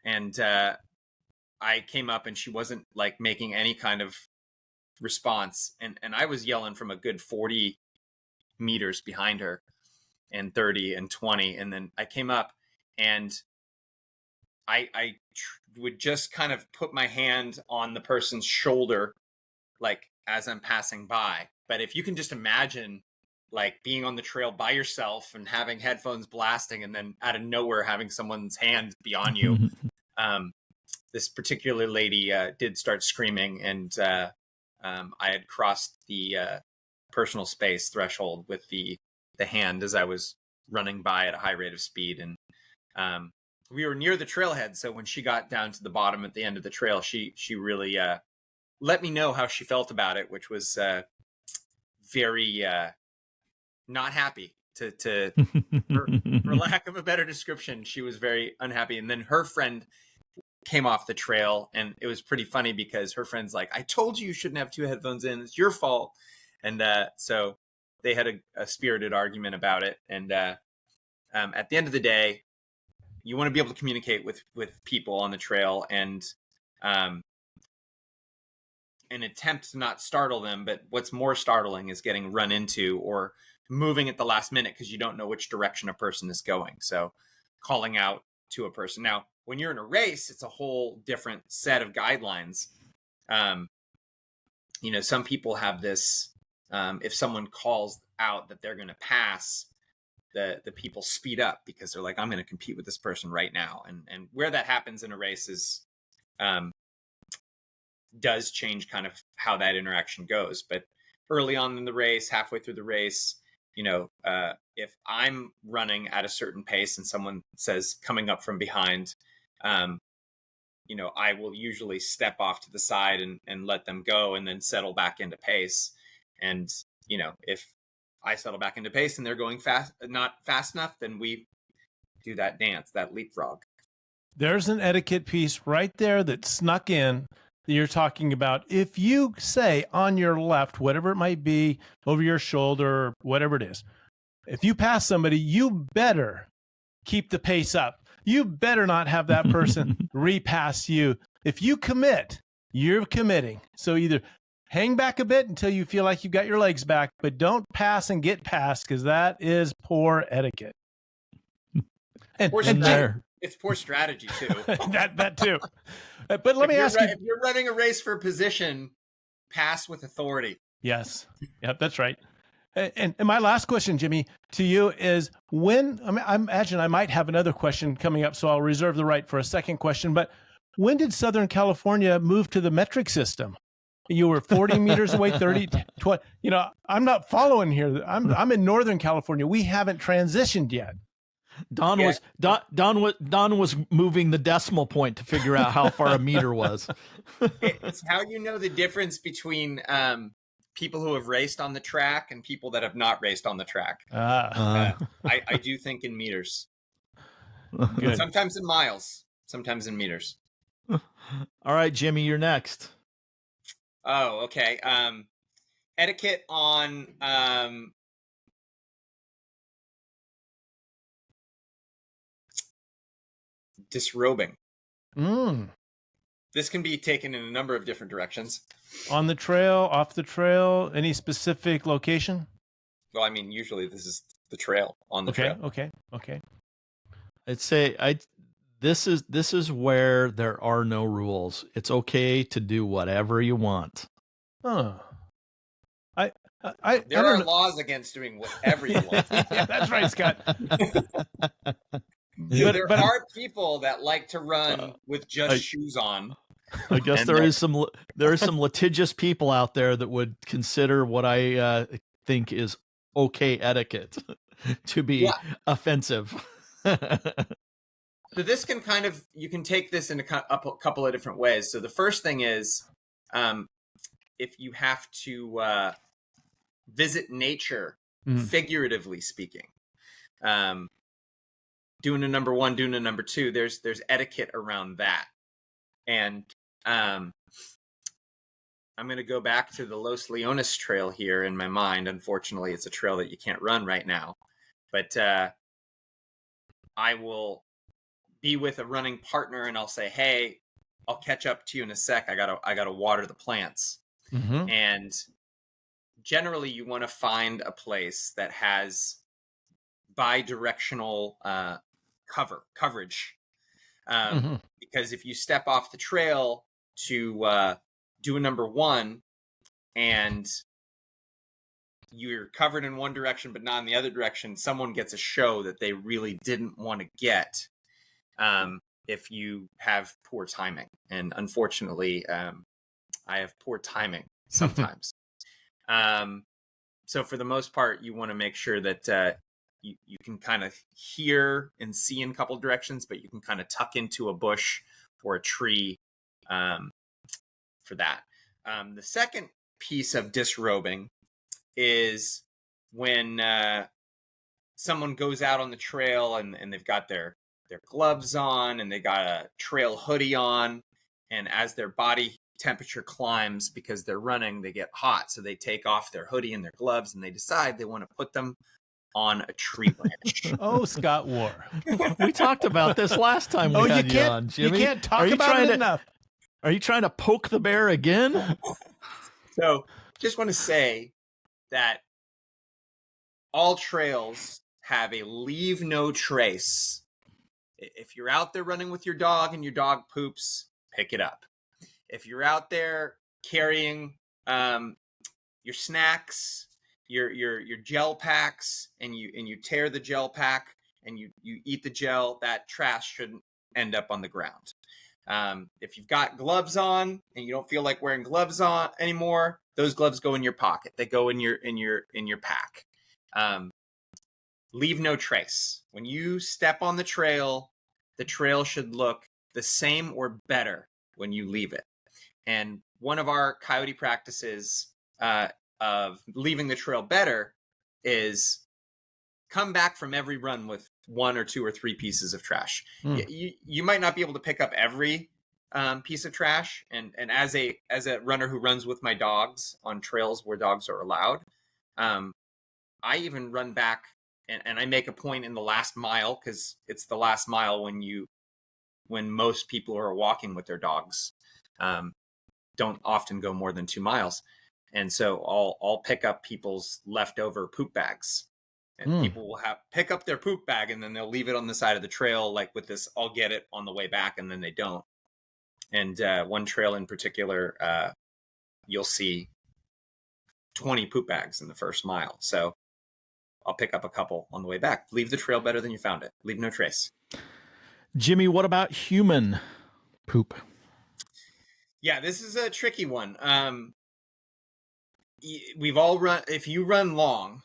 And I came up and she wasn't like making any kind of response. And I was yelling from a good 40 meters behind her, and 30 and 20. And then I came up and I would just kind of put my hand on the person's shoulder, like as I'm passing by. But if you can just imagine like being on the trail by yourself and having headphones blasting and then out of nowhere having someone's hand be on you. This particular lady did start screaming, and I had crossed the personal space threshold with the hand as I was running by at a high rate of speed. And we were near the trailhead, so when she got down to the bottom at the end of the trail, she really let me know how she felt about it, which was very not happy. For lack of a better description, she was very unhappy. And then her friend came off the trail, and it was pretty funny because her friend's like, I told you shouldn't have 2 headphones in. It's your fault. And so they had a spirited argument about it. And at the end of the day, you want to be able to communicate with people on the trail and an attempt to not startle them. But what's more startling is getting run into or moving at the last minute because you don't know which direction a person is going. So calling out to a person. Now, when you're in a race, it's a whole different set of guidelines. Some people have this, if someone calls out that they're going to pass, the people speed up because they're like, I'm going to compete with this person right now. And where that happens in a race is, does change kind of how that interaction goes. But early on in the race, halfway through the race, if I'm running at a certain pace and someone says coming up from behind, I will usually step off to the side and let them go and then settle back into pace. And, if I settle back into pace and they're going not fast enough, then we do that dance, that leapfrog. There's an etiquette piece right there that snuck in that you're talking about. If you say on your left, whatever it might be, over your shoulder, whatever it is, if you pass somebody, you better keep the pace up. You better not have that person repass you. If you commit, you're committing. So either hang back a bit until you feel like you've got your legs back, but don't pass and get past, because that is poor etiquette. And it's poor strategy too. that too. But let me ask you: if you're running a race for position, pass with authority. Yes. Yep, that's right. And my last question, Jimmy, to you is when, I imagine I might have another question coming up, so I'll reserve the right for a second question, but when did Southern California move to the metric system? You were 40 meters away, 30, 20, I'm not following here. I'm in Northern California. We haven't transitioned yet. Don was moving the decimal point to figure out how far a meter was. It's how you know the difference between people who have raced on the track and people that have not raced on the track. I do think in meters. Good. Sometimes in miles, sometimes in meters. All right, Jimmy, you're next. Oh, okay. Etiquette on disrobing. This can be taken in a number of different directions. On the trail, off the trail, any specific location? Well, I mean, usually this is the trail, on the trail. Okay. I'd say this is where there are no rules. It's okay to do whatever you want. Huh. There are laws against doing whatever you want. Yeah, that's right, Scott. There are people that like to run with just shoes on. I guess there is some litigious people out there that would consider what I think is okay etiquette to be offensive. So this can you can take this in a couple of different ways. So the first thing is, if you have to visit nature, figuratively speaking, doing a number one, doing a number two, there's etiquette around that. And I'm going to go back to the Los Leones trail here in my mind. Unfortunately, it's a trail that you can't run right now. But I will be with a running partner and I'll say, hey, I'll catch up to you in a sec. I gotta water the plants. And generally you want to find a place that has bi-directional coverage. Because if you step off the trail to do a number one and you're covered in one direction but not in the other direction, someone gets a show that they really didn't want to get if you have poor timing. And unfortunately, I have poor timing sometimes. So for the most part, you want to make sure that you can kind of hear and see in a couple directions, but you can kind of tuck into a bush or a tree for that. The second piece of disrobing is when someone goes out on the trail and they've got their gloves on and they got a trail hoodie on, and as their body temperature climbs because they're running, they get hot, so they take off their hoodie and their gloves and they decide they want to put them on a tree branch. Oh, Scott War. We talked about this last time we had you on, Jimmy. You can't talk about it enough. Are you trying to poke the bear again? So just want to say that all trails have a leave no trace. If you're out there running with your dog and your dog poops, pick it up. If you're out there carrying your snacks, your gel packs, and you tear the gel pack and you eat the gel, that trash shouldn't end up on the ground. If you've got gloves on and you don't feel like wearing gloves on anymore, those gloves go in your pocket. They go in your pack. Leave no trace. When you step on the trail should look the same or better when you leave it. And one of our coyote practices of leaving the trail better is come back from every run with 1 or 2 or 3 pieces of trash. You might not be able to pick up every piece of trash. And as a runner who runs with my dogs on trails where dogs are allowed, I even run back and I make a point in the last mile, because it's the last mile when most people are walking with their dogs. don't often go more than 2 miles. And so I'll pick up people's leftover poop bags, and people will pick up their poop bag and then they'll leave it on the side of the trail, like with this, I'll get it on the way back, and then they don't. And one trail in particular, you'll see 20 poop bags in the first mile. So I'll pick up a couple on the way back. Leave the trail better than you found it. Leave no trace. Jimmy, what about human poop? Yeah, this is a tricky one. We've all run, if you run long,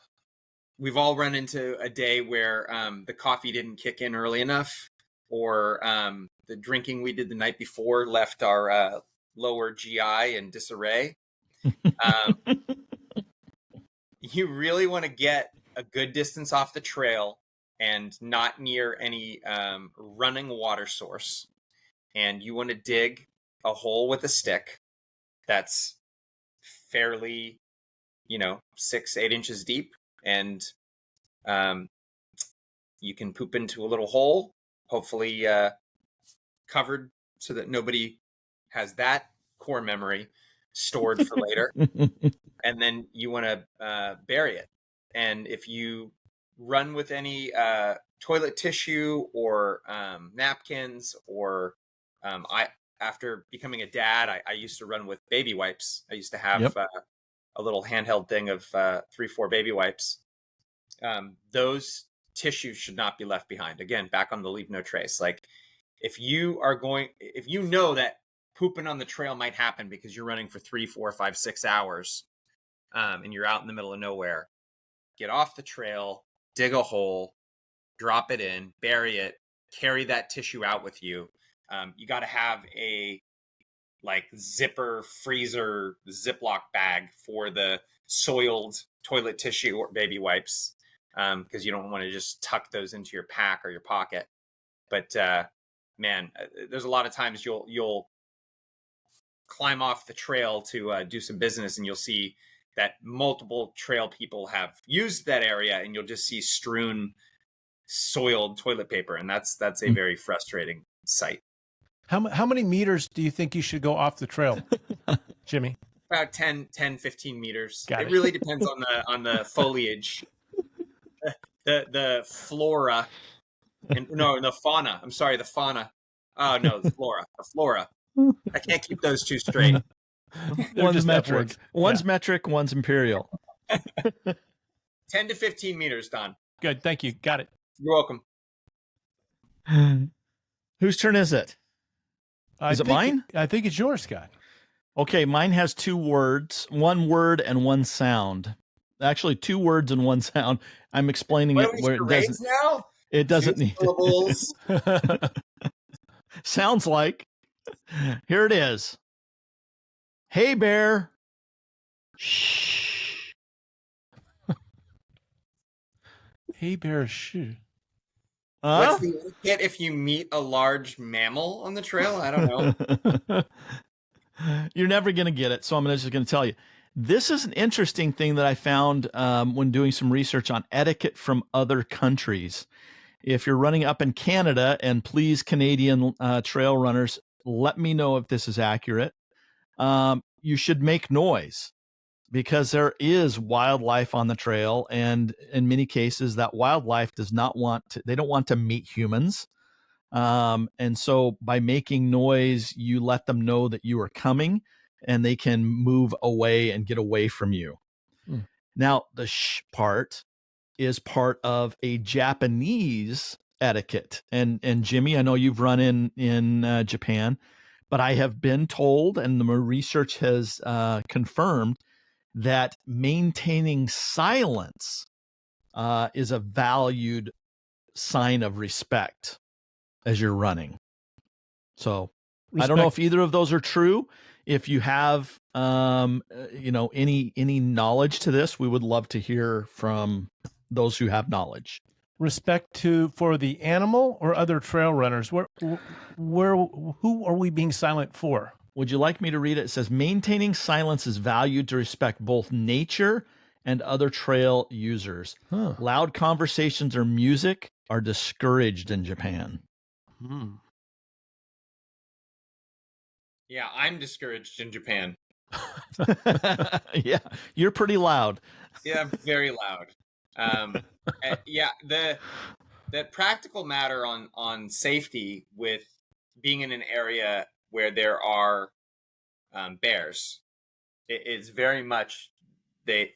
we've all run into a day where the coffee didn't kick in early enough, or the drinking we did the night before left our lower GI in disarray. You really want to get a good distance off the trail and not near any running water source. And you want to dig a hole with a stick that's fairly, 6-8 inches deep. And you can poop into a little hole, hopefully covered so that nobody has that core memory stored for later. And then you want to bury it. And if you run with any toilet tissue or napkins, or after becoming a dad, I used to run with baby wipes. I used to have a little handheld thing of 3-4 baby wipes. Those tissues should not be left behind. Again, back on the leave no trace. Like if you know that pooping on the trail might happen because you're running for 3, 4, 5, 6 hours, and you're out in the middle of nowhere, get off the trail, dig a hole, drop it in, bury it, carry that tissue out with you. You got to have a zipper freezer Ziploc bag for the soiled toilet tissue or baby wipes, because you don't want to just tuck those into your pack or your pocket. But man, there's a lot of times you'll climb off the trail to do some business, and you'll see that multiple trail people have used that area, and you'll just see strewn soiled toilet paper, and that's a very frustrating sight. How many meters do you think you should go off the trail, Jimmy? About 10, 15 meters. Got it. It really depends on the foliage, the flora, and the fauna. I'm sorry, the fauna. Oh no, the flora. I can't keep those two straight. One's metric. One's metric, one's imperial. 10 to 15 meters, Don. Good, thank you. Got it. You're welcome. Whose turn is it? Is it mine? I think it's yours, Scott. Okay, mine has 2 words, 1 word and 1 sound. Actually, 2 words and 1 sound. I'm explaining it where it doesn't. Now? It doesn't need syllables. Sounds like. Here it is. Hey, bear. Shh. Hey, bear. Shh. What's the etiquette if you meet a large mammal on the trail? I don't know. You're never going to get it, so I'm just going to tell you. This is an interesting thing that I found when doing some research on etiquette from other countries. If you're running up in Canada, and please, Canadian trail runners, let me know if this is accurate. You should make noise, because there is wildlife on the trail, and in many cases that wildlife don't want to meet humans. And so by making noise, you let them know that you are coming, and they can move away and get away from you. Now, the shh part is part of a Japanese etiquette. And Jimmy, I know you've run in Japan, but I have been told, and the research has confirmed, that maintaining silence is a valued sign of respect as you're running. So I don't know if either of those are true. If you have any knowledge to this, we would love to hear from those who have knowledge. Respect for the animal or other trail runners. Who are we being silent for? Would you like me to read it? It says, maintaining silence is valued to respect both nature and other trail users. Loud conversations or music are discouraged in Japan. Yeah, I'm discouraged in Japan. Yeah, you're pretty loud. Yeah, very loud. Yeah, the practical matter on safety with being in an area where there are bears, it's very much there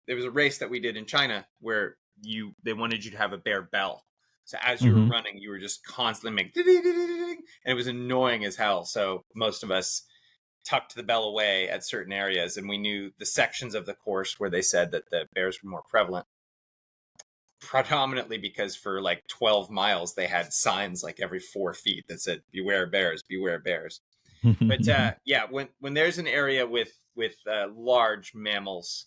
was a race that we did in China where they wanted you to have a bear bell. So as you were running, you were just constantly making and it was annoying as hell. So most of us tucked the bell away at certain areas, and we knew the sections of the course where they said that the bears were more prevalent, predominantly because for like 12 miles they had signs like every 4 feet that said beware bears, beware bears. But yeah, when there's an area with large mammals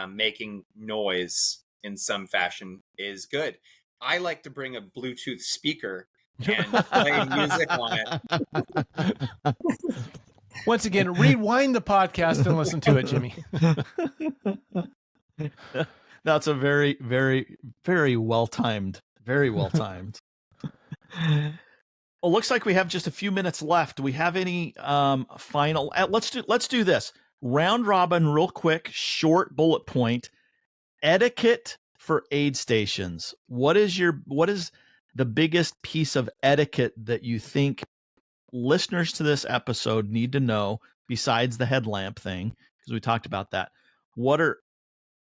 making noise in some fashion is good. I like to bring a Bluetooth speaker and play music on it. Once again, rewind the podcast and listen to it, Jimmy. That's a very, very, very well timed. Very well timed. Well, looks like we have just a few minutes left. Do we have any final? Let's do this round robin, real quick, short bullet point. Etiquette for aid stations. What is the biggest piece of etiquette that you think listeners to this episode need to know besides the headlamp thing? Because we talked about that. What are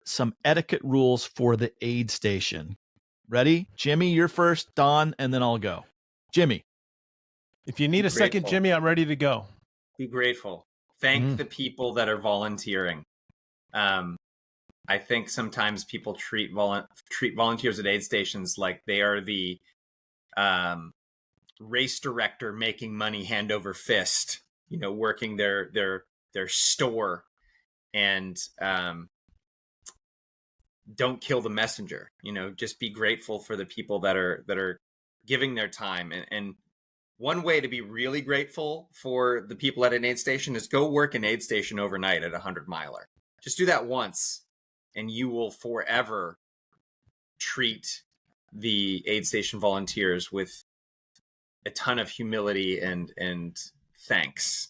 some etiquette rules for the aid station? Ready? Jimmy, you're first, Don, and then I'll go. Jimmy. If you need a second, Jimmy, I'm ready to go. Be grateful. Thank the people that are volunteering. I think sometimes people treat volunteers at aid stations like they are the race director making money hand over fist, working their store, and don't kill the messenger. Just be grateful for the people that are giving their time. And one way to be really grateful for the people at an aid station is go work an aid station overnight at 100-miler. Just do that once, and you will forever treat the aid station volunteers with a ton of humility and thanks.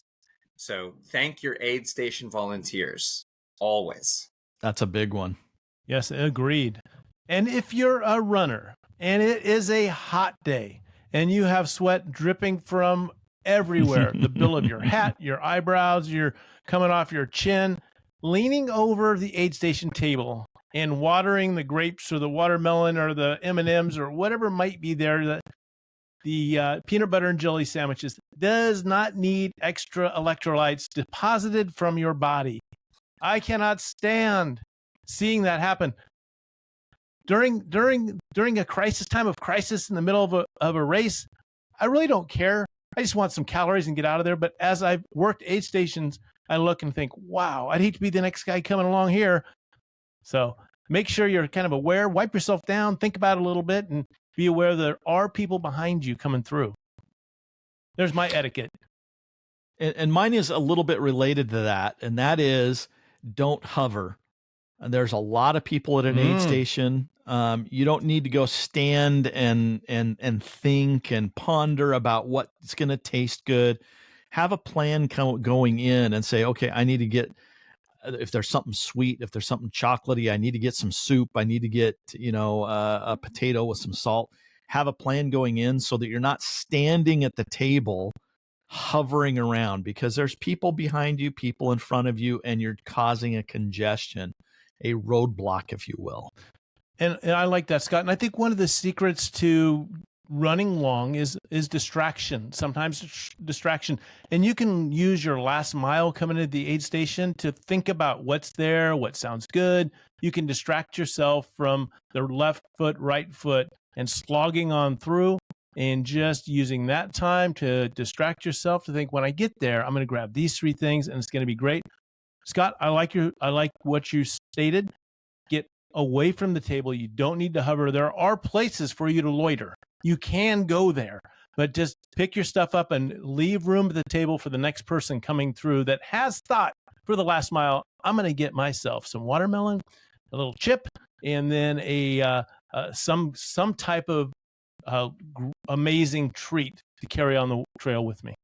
So thank your aid station volunteers always. That's a big one. Yes, agreed. And if you're a runner and it is a hot day and you have sweat dripping from everywhere, the bill of your hat, your eyebrows, you're coming off your chin, leaning over the aid station table and watering the grapes or the watermelon or the M&Ms or whatever might be there, the peanut butter and jelly sandwiches, does not need extra electrolytes deposited from your body. I cannot stand seeing that happen. During a time of crisis in the middle of a race, I really don't care. I just want some calories and get out of there. But as I've worked aid stations, I look and think, wow, I'd hate to be the next guy coming along here. So make sure you're kind of aware, wipe yourself down, think about it a little bit, and be aware there are people behind you coming through. There's my etiquette. And mine is a little bit related to that, and that is don't hover. And there's a lot of people at an aid station. You don't need to go stand and think and ponder about what's going to taste good. Have a plan going in and say, okay, I need to get, if there's something sweet, if there's something chocolatey, I need to get some soup. I need to get, a potato with some salt. Have a plan going in so that you're not standing at the table hovering around, because there's people behind you, people in front of you, and you're causing a congestion, a roadblock, if you will. And I like that, Scott. And I think one of the secrets to running long is distraction. Sometimes distraction. And you can use your last mile coming to the aid station to think about what's there, what sounds good. You can distract yourself from the left foot, right foot, and slogging on through, and just using that time to distract yourself to think, when I get there, I'm going to grab these 3 things and it's going to be great. Scott, I like what you stated. Get away from the table. You don't need to hover. There are places for you to loiter. You can go there, but just pick your stuff up and leave room at the table for the next person coming through that has thought for the last mile, I'm going to get myself some watermelon, a little chip, and then some type of amazing treat to carry on the trail with me.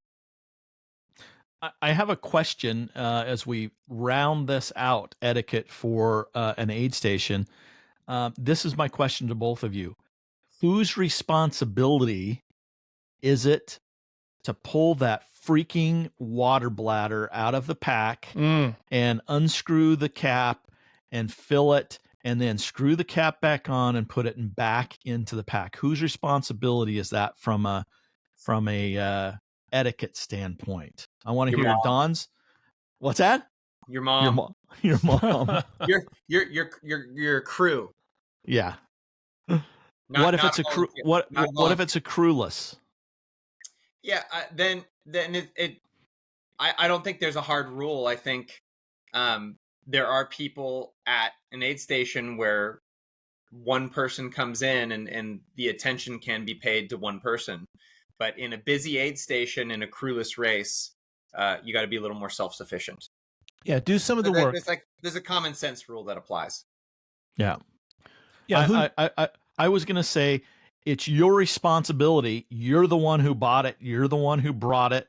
I have a question as we round this out, etiquette for an aid station. This is my question to both of you. Whose responsibility is it to pull that freaking water bladder out of the pack and unscrew the cap and fill it and then screw the cap back on and put it back into the pack? Whose responsibility is that from a etiquette standpoint? I want to hear Don's. What's that? Your mom. Your mom. your crew. Yeah. What if it's a crew? What if it's a crewless? Yeah, then I don't think there's a hard rule. I think there are people at an aid station where one person comes in and the attention can be paid to one person. But in a busy aid station, in a crewless race, you got to be a little more self-sufficient. Yeah, do some of the work. There's a common sense rule that applies. Yeah. Yeah. I was going to say, it's your responsibility. You're the one who bought it. You're the one who brought it.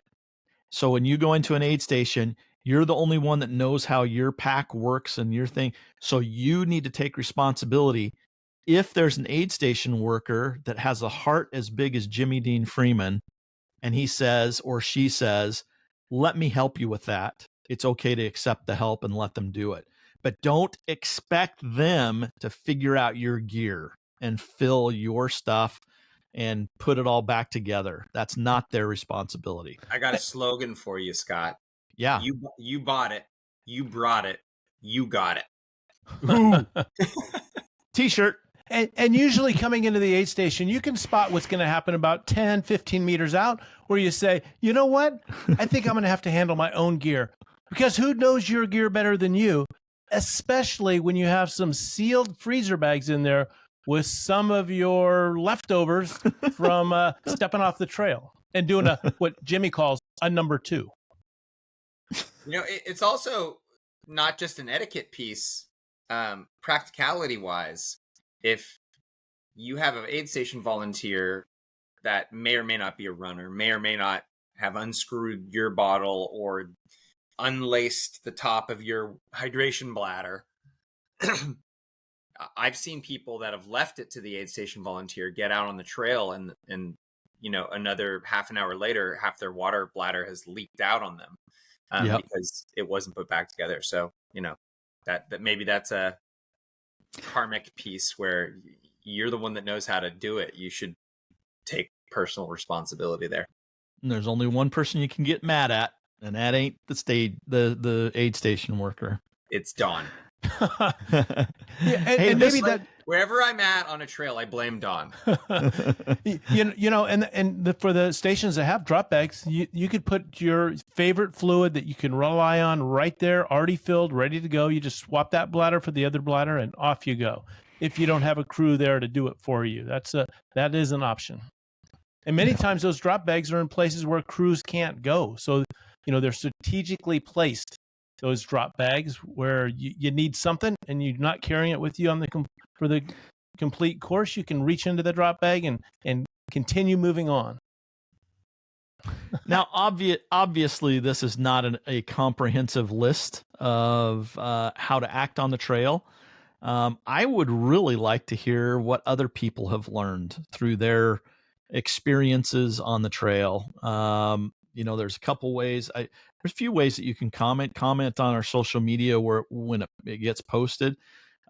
So when you go into an aid station, you're the only one that knows how your pack works and your thing. So you need to take responsibility. If there's an aid station worker that has a heart as big as Jimmy Dean Freeman, and he says, or she says, let me help you with that, it's okay to accept the help and let them do it. But don't expect them to figure out your gear and fill your stuff and put it all back together. That's not their responsibility. I got a slogan for you, Scott. Yeah. You bought it. You brought it. You got it. T-shirt. And usually coming into the aid station, you can spot what's going to happen about 10, 15 meters out, where you say, you know what? I think I'm going to have to handle my own gear, because who knows your gear better than you, especially when you have some sealed freezer bags in there with some of your leftovers from stepping off the trail and doing what Jimmy calls a number 2. It's also not just an etiquette piece, practicality wise. If you have an aid station volunteer that may or may not be a runner, may or may not have unscrewed your bottle or unlaced the top of your hydration bladder, I've seen people that have left it to the aid station volunteer, get out on the trail, and another half an hour later, half their water bladder has leaked out on them because it wasn't put back together. So, that maybe that's a karmic piece where you're the one that knows how to do it. You should take personal responsibility there. And there's only one person you can get mad at, and that ain't the aid station worker. It's Dawn. And maybe that wherever I'm at on a trail, I blame Dawn. And for the stations that have drop bags, you could put your favorite fluid that you can rely on right there, already filled, ready to go. You just swap that bladder for the other bladder, and off you go. If you don't have a crew there to do it for you, that is an option. And many times those drop bags are in places where crews can't go, so they're strategically placed. Those drop bags where you need something and you're not carrying it with you for the complete course, you can reach into the drop bag and continue moving on. Now, obviously, this is not a comprehensive list of how to act on the trail. I would really like to hear what other people have learned through their experiences on the trail. There's a couple ways. There's a few ways that you can comment on our social media when it gets posted.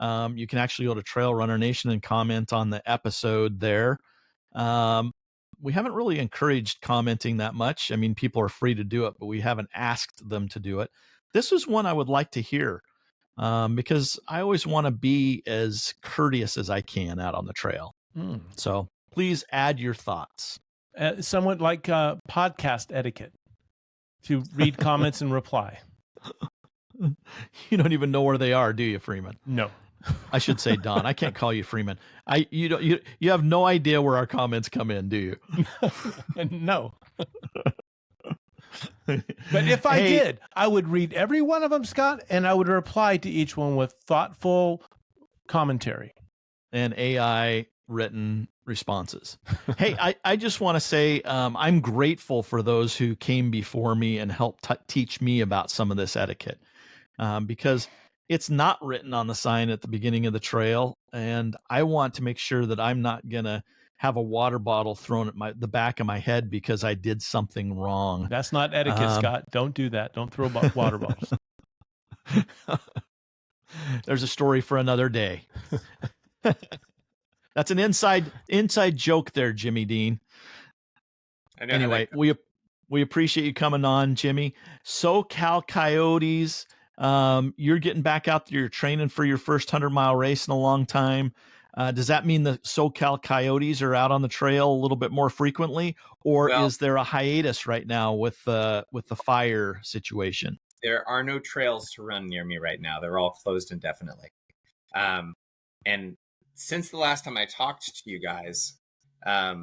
You can actually go to Trail Runner Nation and comment on the episode there. We haven't really encouraged commenting that much. I mean, people are free to do it, but we haven't asked them to do it. This is one I would like to hear because I always want to be as courteous as I can out on the trail. So please add your thoughts. Somewhat like podcast etiquette, to read comments and reply. You don't even know where they are, do you, Freeman? No. I should say Don. I can't call you Freeman. You have no idea where our comments come in, do you? No. But if I did, I would read every one of them, Scott, and I would reply to each one with thoughtful commentary and AI written responses. Hey, I just want to say I'm grateful for those who came before me and helped teach me about some of this etiquette, because it's not written on the sign at the beginning of the trail, and I want to make sure that I'm not gonna have a water bottle thrown at the back of my head because I did something wrong. That's not etiquette, Scott. Don't do that. Don't throw water bottles. There's a story for another day. That's an inside joke there, Jimmy Dean. Anyway, we appreciate you coming on, Jimmy. SoCal Coyotes, you're getting back out there. You're training for your first 100-mile race in a long time. Does that mean the SoCal Coyotes are out on the trail a little bit more frequently, or is there a hiatus right now with the fire situation? There are no trails to run near me right now. They're all closed indefinitely. And since the last time I talked to you guys, I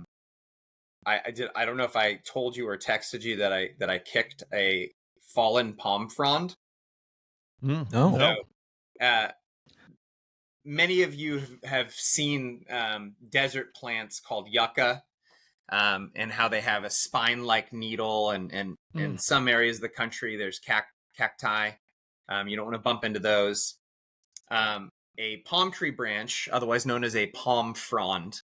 don't know if I told you or texted you that I kicked a fallen palm frond. No. So, many of you have seen desert plants called yucca, and how they have a spine-like needle, and in some areas of the country there's cacti. You don't want to bump into those. A palm tree branch, otherwise known as a palm frond.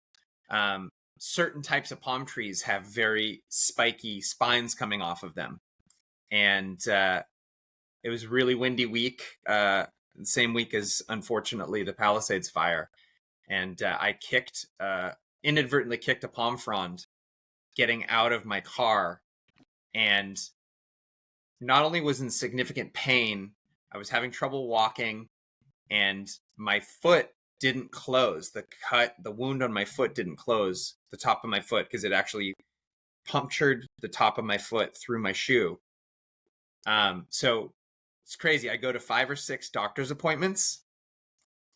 Certain types of palm trees have very spiky spines coming off of them. And it was a really windy week, same week as, unfortunately, the Palisades fire. And I inadvertently kicked a palm frond getting out of my car. And not only was in significant pain, I was having trouble walking, and my foot didn't close. The wound on my foot didn't close the top of my foot because it actually punctured the top of my foot through my shoe. So it's crazy. I go to 5 or 6 doctor's appointments,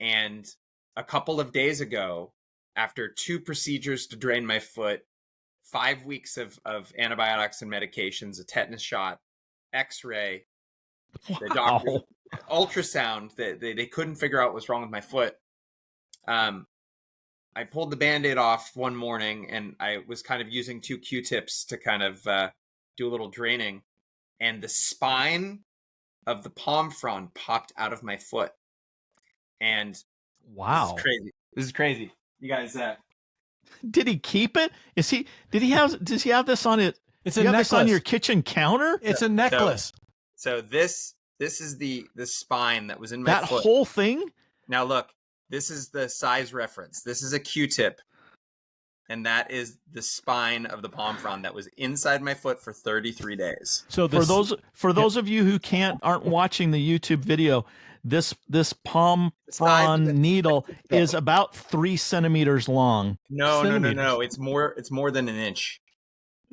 and a couple of days ago, after 2 procedures to drain my foot, 5 weeks of antibiotics and medications, a tetanus shot, x-ray, the doctor, ultrasound, they couldn't figure out what was wrong with my foot. I pulled the Band-Aid off one morning, and I was kind of using 2 Q-tips to kind of do a little draining, and the spine of the palm frond popped out of my foot. And wow, this is crazy. You guys, did he keep it? Does he have this on it? It's a necklace. This on your kitchen counter? It's a necklace. So this is the spine that was in my foot. That whole thing? Now look, this is the size reference. This is a Q-tip, and that is the spine of the palm frond that was inside my foot for 33 days. So for those of you who aren't watching the YouTube video, this palm frond needle is about 3 centimeters long. No. It's more than an inch.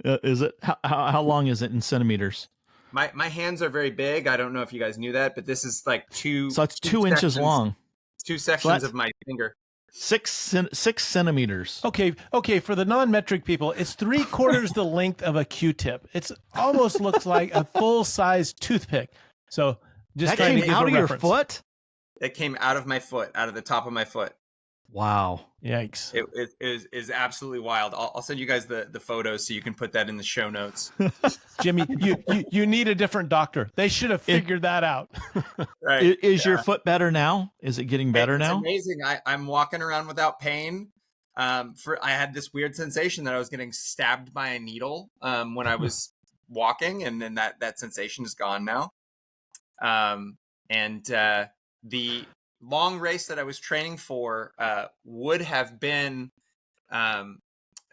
Is it? How long is it in centimeters? My hands are very big. I don't know if you guys knew that, but this is like 2. So it's 2 inches long. 2 sections of my finger. 6 centimeters. Okay. For the non-metric people, it's 3/4 the length of a Q-tip. It's almost looks like a full-size toothpick. So just that came out of your foot. It came out of my foot, out of the top of my foot. Wow! Yikes! It is absolutely wild. I'll send you guys the photos so you can put that in the show notes. Jimmy, you need a different doctor. They should have figured that out. Right? Is your foot better now? Is it getting better now? It's amazing. I'm walking around without pain. I had this weird sensation that I was getting stabbed by a needle when I was walking, and then that sensation is gone now. The long race that I was training for would have been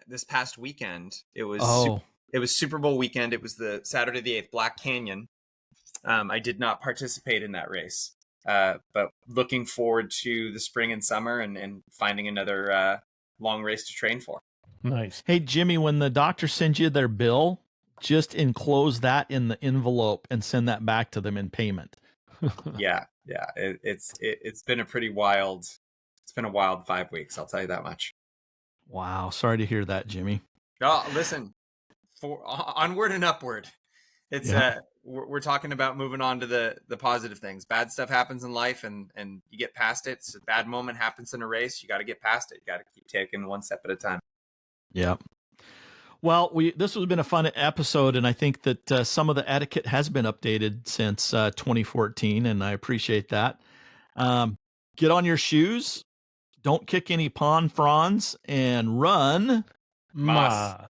this past weekend. It was it was Super Bowl weekend. It was the Saturday the 8th, Black Canyon. I did not participate in that race, but looking forward to the spring and summer and finding another long race to train for. Nice. Hey, Jimmy, when the doctor sends you their bill, just enclose that in the envelope and send that back to them in payment. Yeah. It's been a wild 5 weeks. I'll tell you that much. Wow. Sorry to hear that, Jimmy. Oh, listen, onward and upward. It's we're talking about moving on to the positive things. Bad stuff happens in life, and you get past it. It's a bad moment happens in a race. You got to get past it. You got to keep taking one step at a time. Yeah. Well, this has been a fun episode, and I think that some of the etiquette has been updated since 2014, and I appreciate that. Get on your shoes, don't kick any pond fronds, and run. Moss.